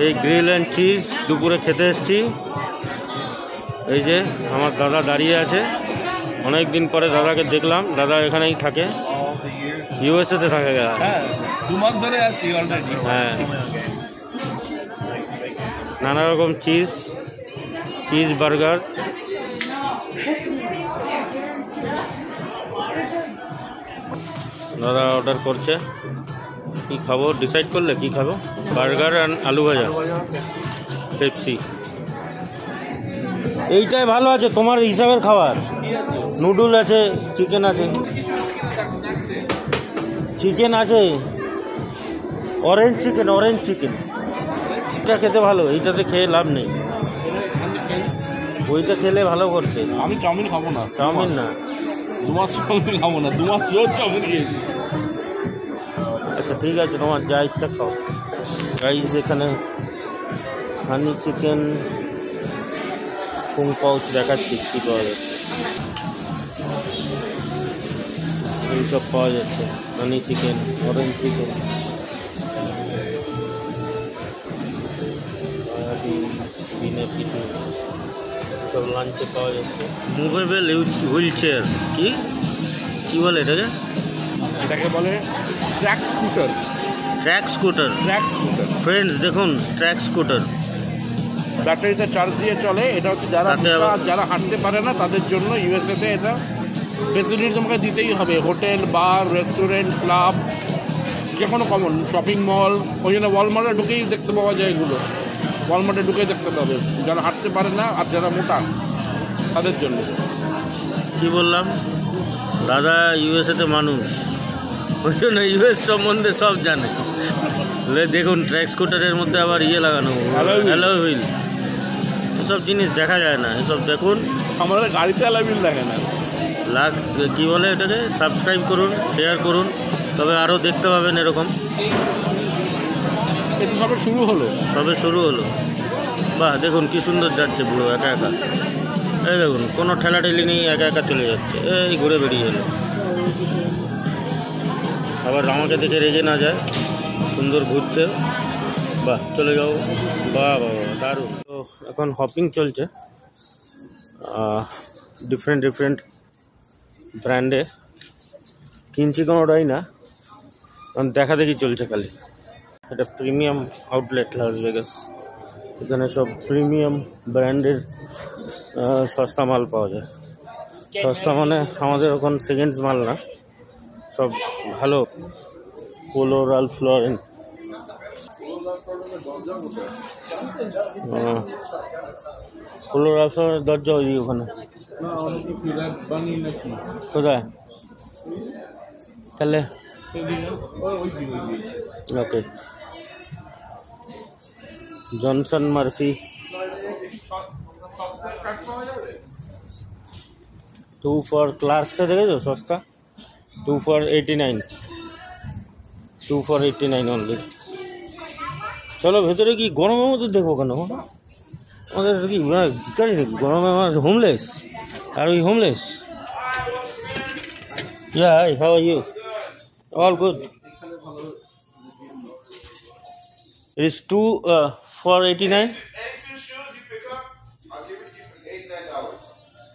এই grill and cheese দুপুরে খেতে এসেছি। এই যে আমার দাদা দাঁড়িয়ে আছে, অনেক দিন পরে দাদাকে দেখলাম। দাদা এখানেই থাকে, ইউএসএতে থাকে। হ্যাঁ, 2 মাস ধরে আছি অলরেডি। হ্যাঁ, নানা রকম চিজ বার্গার। দাদা অর্ডার করছে, কি খাবো ডিসাইড করলে কি খাবো? বার্গার আর আলু ভাজা, পেপসি। এইটাই ভালো আছে তোমার হিসাবের খাবার। নুডল আছে, চিকেন আছে, অরেঞ্জ চিকেন। এটা খেতে ভালো, এইটাতে খেয়ে লাভ নেই, ওইটা খেলে ভালো করছে। আমি চাউমিন খাবো না। চাউমিন না, 2 মাস চাউমিন খাবো না, 2 মাস রোজ চাউমিন খেয়েছি। আচ্ছা ঠিক আছে, তোমার যা ইচ্ছা খাও। গাইস এখানে হানি চিকেন ফুং পাউচ দেখাচ্ছি কি পাওয়া যাচ্ছে। এইসব পাওয়া যাচ্ছে, হানি চিকেন, অরেঞ্জ চিকেন, দিনের কিছু সব লাঞ্চে পাওয়া যাচ্ছে। মুভেবল হুইল চেয়ার, কি বলে এটাকে বলে ট্র্যাক স্কুটার। ফ্রেন্ডস দেখুন, ট্র্যাক স্কুটার ব্যাটারিতে চার্জ দিয়ে চলে। এটা হচ্ছে যারা হাঁটতে পারে না তাদের জন্য ইউএসএতে এটা ফেসিলিটি তোমাকে দিতেই হবে। হোটেল, বার, রেস্টুরেন্ট, ক্লাব, যে কোনো কমন শপিং মল, ওই জন্য ওয়ালমার্টে ঢুকেই দেখতে পাওয়া যায় এগুলো। ওয়ালমার্টে ঢুকেই দেখতে পাবে যারা হাঁটতে পারে না আর যারা মোটা তাদের জন্য। কি বললাম, দাদা ইউএসএতে মানুষ, ওই জন্য ইউএস সম্বন্ধে সব জানে। দেখুন ট্র্যাক স্কুটারের মধ্যে আবার লাগানো, অ্যালয় হুইল। এসব জিনিস দেখা যায় না, এসব দেখুন। আমাদের গাড়িতে অ্যালয় হুইল দেখে না। কি বলে এটাকে, সাবস্ক্রাইব করুন, শেয়ার করুন, তবে আরও দেখতে পাবেন এরকম। এটা সবে শুরু হলো। বাহ, দেখুন কি সুন্দর যাচ্ছে পুরো একা। এই দেখুন, কোনো ঠেলাঠেলি নেই, একা চলে যাচ্ছে। এই ঘুরে বেরিয়ে এলো, আবার আমাকে দেখে রেগে না যায়, সুন্দর ঘুরছে। বাহ, চলে যাও। বাহ, দারুণ। তো এখন হপিং চলছে ডিফারেন্ট ব্র্যান্ডে। কিনছি কোনোটাই না, কারণ দেখি চলছে খালি। এটা প্রিমিয়াম আউটলেট লাস ভেগাস। এখানে সব প্রিমিয়াম ব্র্যান্ডের সস্তা মাল পাওয়া যায়। সস্তা মানে আমাদের ওখানে সেকেন্ডস মাল না, সব ভালো। Polo, Ralph Lauren, polo Ralph লরেনের দরজা ওই ওখানে। কোথায় তাহলে? ওকে, জনসন মার্ফি 2 for ক্লার্কসে দেখেছো সস্তা, 2 for 89 অনলি। চলো ভেতরে। কি গরমের মধ্যে দেখবো কেন? আমাদের কি ভিখারি নাকি গরমে? আমার হোমলেস, আর ওই homeless. Hi, how are you? All good. It is 2 for 89. Any 2 shoes you pick up, I'll give it to you for $89.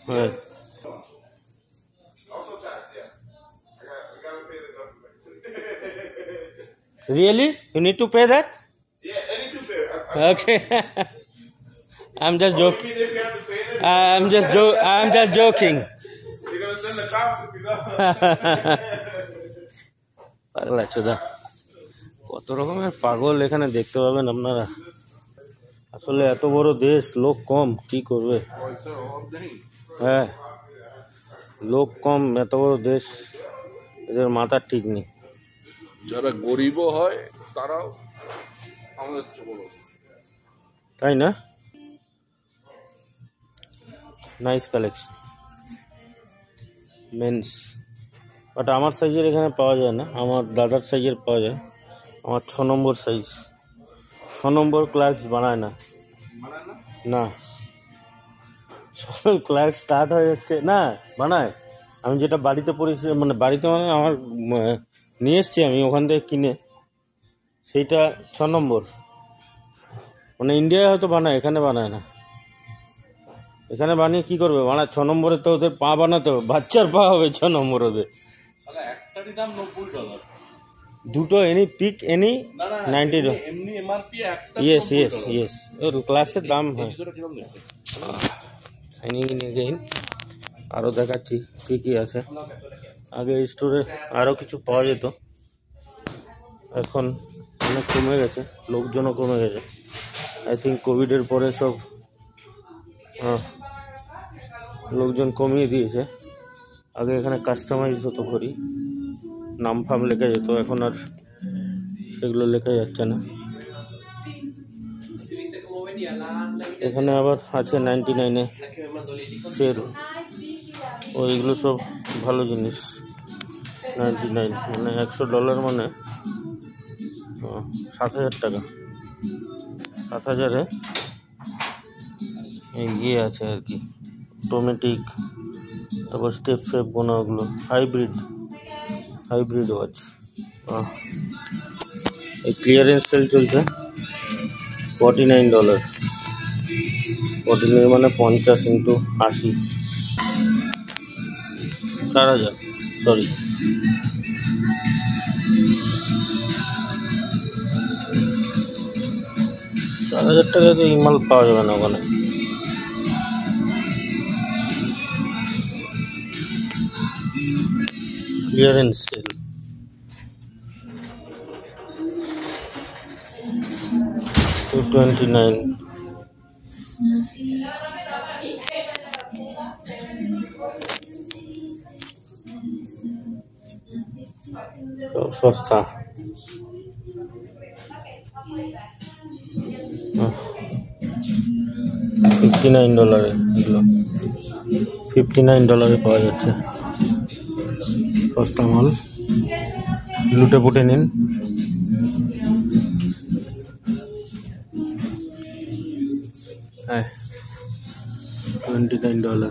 Right. Also tax, yeah. I gotta pay the government. Really? You need to pay that? Yeah, any 2 pair. Okay. I'm just joking. You mean if you have to pay them? I'm just joking. You're gonna send the cops if you don't. পাগলা চোদা, কত রকমের পাগল এখানে দেখতে পাবেন আপনারা। আসলে এত বড় দেশ, লোক কম, কি করবে? হ্যাঁ, লোক কম, এত বড় দেশ, এদের মাথার ঠিক নেই। যারা গরিব হয় তারাও আমাদের চেয়ে বড়, তাই না? নাইস কালেকশন মেন্স, বাট আমার সাইজের এখানে পাওয়া যায় না। আমার দাদার সাইজের পাওয়া যায়, আমার 6 নম্বর সাইজ। 6 নম্বর ক্লার্কস বানায় না, না ক্লার্ক স্টার্ট হয়ে যাচ্ছে না, বানায়। আমি যেটা বাড়িতে পড়েছি, মানে বাড়িতে মানে আমার নিয়ে এসছি আমি ওখান থেকে কিনে, সেইটা 6 নম্বর। মানে ইন্ডিয়ায় হয়তো বানায়, এখানে বানায় না। এখানে বানিয়ে কি করবে, বানায় 6 নম্বরে তো ওদের পা বানাতে হবে, বাচ্চার পা হবে 6 নম্বর ওদের। একটারই দাম $90। দুটো এনি পিক এনি $90। এমনি এমআরপি একটা ইয়েস ইয়েস ইয়েস, ওর ক্লাসের দাম হয়। Signing in again. আরও দেখাচ্ছি কী কী আছে। আগে এই স্টোরে আরও কিছু পাওয়া যেত, এখন অনেক কমে গেছে, লোকজনও কমে গেছে। আই থিঙ্ক কোভিডের পরে সব লোকজন কমিয়ে দিয়েছে। আগে এখানে কাস্টমাইজ হতো ঘড়ি, নাম ফাম লেখা যেত, এখন আর সেগুলো লেখা যাচ্ছে না। এখানে আবার আছে 99-এ সেল, ওইগুলো সব ভালো জিনিস। 99 মানে $100 মানে $7,000। 7,000-এ ইয়ে আছে আর কি, অটোমেটিক, তারপর স্টেপ ফেপ বোনা, ওগুলো হাইব্রিড ওয়াচ। এই ক্লিয়ারেন্স সেল চলছে $49। 49 মানে 50 × 80, 4,000, সরি। $4,000 তো ইমাল পাওয়া যাবে না ওখানে। Clearance sale. $229। সব সস্তা। $59 এগুলো, $59 পাওয়া যাচ্ছে, সস্তা মাল। লুটে পুটে নিন। হ্যাঁ, $29।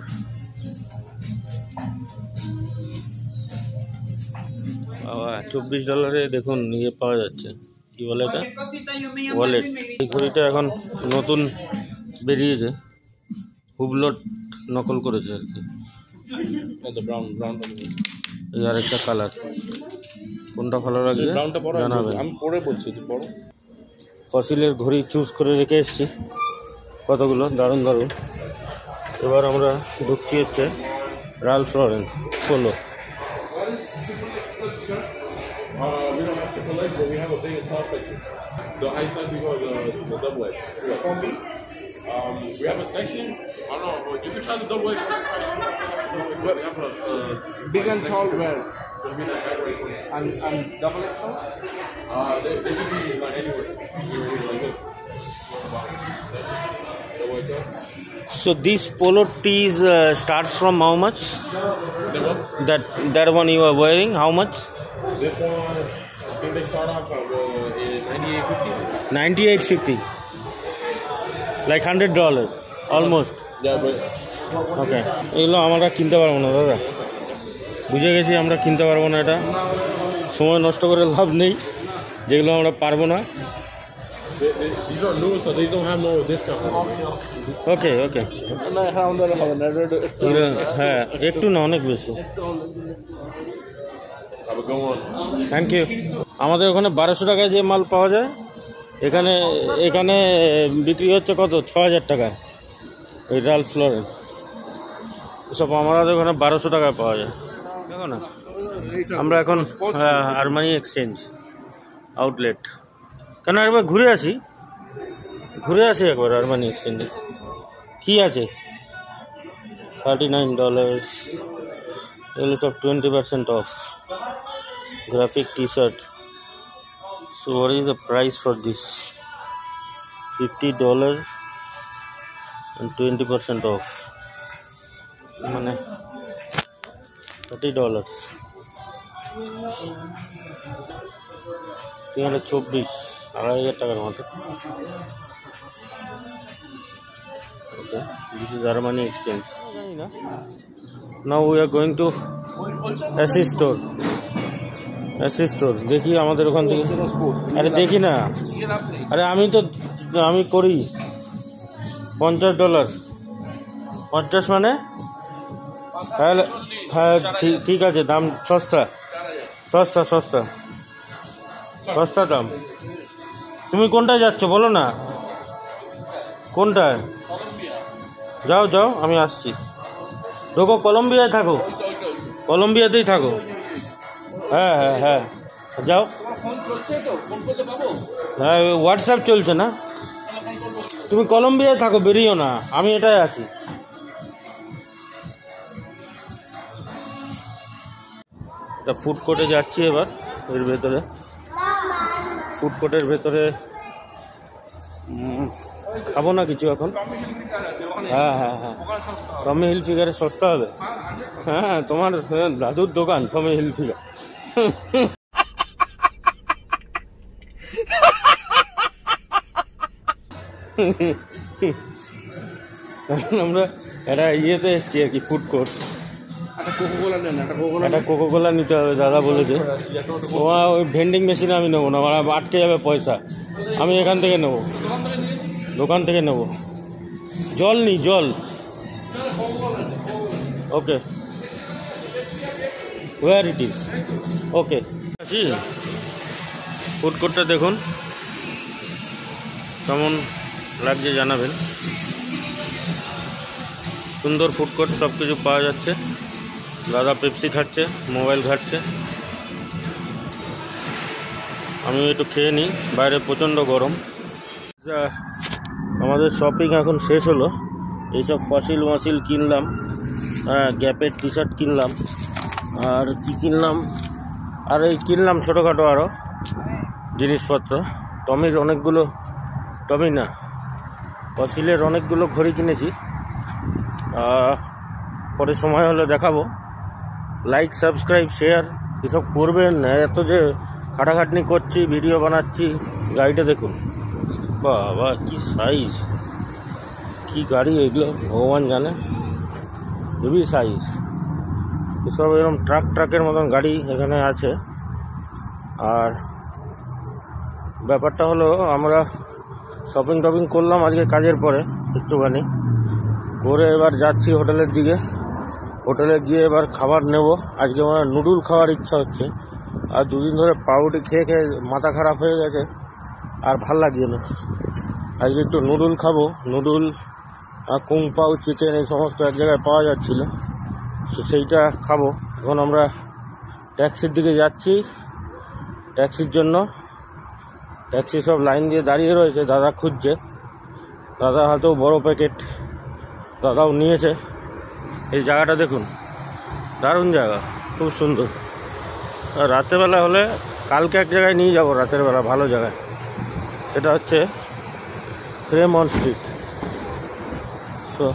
বাবা, $24 দেখুন ইয়ে পাওয়া যাচ্ছে, কি বলে এটা, ওয়ালেট। এই ঘড়িটা এখন নতুন বেরিয়েছে, হুবলট নকল করেছে আর কি। এই আরেকটা কালার, কোনটা ভালো লাগছে জানাবেন। আমি পরে বলছি, তুই পড়ো। ফসিলের ঘড়ি চুজ করে রেখে এসেছি কতগুলো, দারুণ দারুণ। এবার আমরা ঢুকছি হচ্ছে Ralph Lauren Polo. We don't have triple X, but we have a big top section. The high side, we go the double X. We have a section. I don't know, but you can try the double X. We have a Big and tall wear and double XL. they should be like anywhere. Like this. So these polo tees starts from how much? That one you are wearing, how much? This one, I think they start off at $98.50. $98.50, like $100 almost. Yeah, but ওকে, এগুলো আমরা কিনতে পারবো না দাদা, বুঝে গেছি আমরা কিনতে পারবো না। এটা সময় নষ্ট করে লাভ নেই, যেগুলো আমরা পারবো না। these are new, so these don't have no discount. ওকে ওকে, হ্যাঁ একটু না, অনেক বেশি। Have a good one. Thank you. আমাদের ওখানে 1200 টাকায় যে মাল পাওয়া যায়, এখানে এখানে বিক্রি হচ্ছে কত, 6,000 টাকায়। ওই রালফ লরেন সব আমাদের ওখানে 1200 টাকায় পাওয়া যায়। দেখো না, আমরা এখন আরমানি এক্সচেঞ্জ আউটলেট, কেন একবার ঘুরে আসি একবার আরমানি এক্সচেঞ্জে কী আছে। $39, এগুলো সব 20% of. Graphic t-shirt. So what is the price for this? $50 and 20% off. মানে $30, 324, 2,500 টাকার মতো। Okay, this is Armani Exchange. Now we are going to AC store. দেখি আমাদের ওখান থেকে, আরে দেখি না, আরে আমি তো আমি করি $50। 50 মানে? তাহলে হ্যাঁ ঠিক আছে, দাম সস্তা সস্তা সস্তা সস্তা দাম। তুমি কোনটায় যাচ্ছ বলো না, কোনটায়? যাও যাও, আমি আসছি। ঢোকো, কলম্বিয়ায় থাকো, কলম্বিয়াতেই থাকো। হ্যাঁ হ্যাঁ হ্যাঁ, যাও। হ্যাঁ, হোয়াটসঅ্যাপ চলছে না। তুমি কলম্বিয়ায় থাকো, বেরিও না, আমি এটাই আছি। তা ফুড কোর্টে যাচ্ছি এবার, এর ভেতরে ফুড কোর্টের ভেতরে খাবো না কিছু এখন। হ্যাঁ হ্যাঁ হ্যাঁ, টমি হিলফিগারে সস্তা হবে। হ্যাঁ, তোমার দাদুর দোকান টমি হিলফিগার। আমরা একটা ইয়েতে এসছি আর কি, ফুড কোর্ট। একটা কোকোকোলা নিতে হবে, দাদা বলেছে। ওই ভেন্ডিং মেশিনে আমি নেবো না, আমার আটকে যাবে পয়সা। আমি এখান থেকে নেবো, দোকান থেকে নেবো। জল নি, জল। Okay, where it is. Okay, food কোর্টটা দেখুন কেমন লাগছে জানাবেন। সুন্দর ফুড কোর্ট, সব কিছু পাওয়া যাচ্ছে। দাদা পেপসি খাচ্ছে, মোবাইল ঘাটছে। আমি একটু খেয়ে নিই, বাইরে প্রচণ্ড গরম। আমাদের শপিং এখন শেষ হলো। এইসব ফসিল মসিল কিনলাম, গ্যাপের টি শার্ট কিনলাম, আর কি কিনলাম, আর এই কিনলাম ছোটোখাটো আরও জিনিসপত্র। টমির অনেকগুলো, টমি না, ফসিলের অনেকগুলো ঘড়ি কিনেছি। পরে সময় হলে দেখাবো। লাইক, সাবস্ক্রাইব, শেয়ার এসব করবেন। এত যে খাটাখাটনি করছি, ভিডিও বানাচ্ছি। গাড়িটা দেখুন, বাবা কি সাইজ, কি গাড়ি এগুলো ভগবান জানে, হেভি সাইজ। এসব এরকম ট্রাকের মতন গাড়ি এখানে আছে। আর ব্যাপারটা হলো, আমরা শপিং টপিং করলাম আজকে কাজের পরে একটুখানি করে, এবার যাচ্ছি হোটেলের দিকে। হোটেলে গিয়ে এবার খাবার নেব। আজকে আমার নুডল খাওয়ার ইচ্ছা হচ্ছে। আর দুদিন ধরে পাউরুটি খেয়ে খেয়ে মাথা খারাপ হয়ে গেছে, আর ভাল লাগছে না। আজকে একটু নুডল খাবো। নুডল আর কুং পাউ চিকেন এই সমস্ত এক জায়গায় পাওয়া যাচ্ছিলো, সেইটা খাবো। এখন আমরা ট্যাক্সির দিকে যাচ্ছি। ট্যাক্সির জন্য ট্যাক্সি সব লাইন দিয়ে দাঁড়িয়ে রয়েছে, দাদা খুঁজছে। দাদা হাতেও বড় প্যাকেট, দাদাও নিয়েছে। এই জায়গাটা দেখুন, দারুণ জায়গা, খুব সুন্দর। রাতেরবেলা হলে কালকে এক জায়গায় নিয়ে যাবো, রাতের বেলা ভালো জায়গায়। এটা হচ্ছে ফ্রেমন্ট স্ট্রিট। সো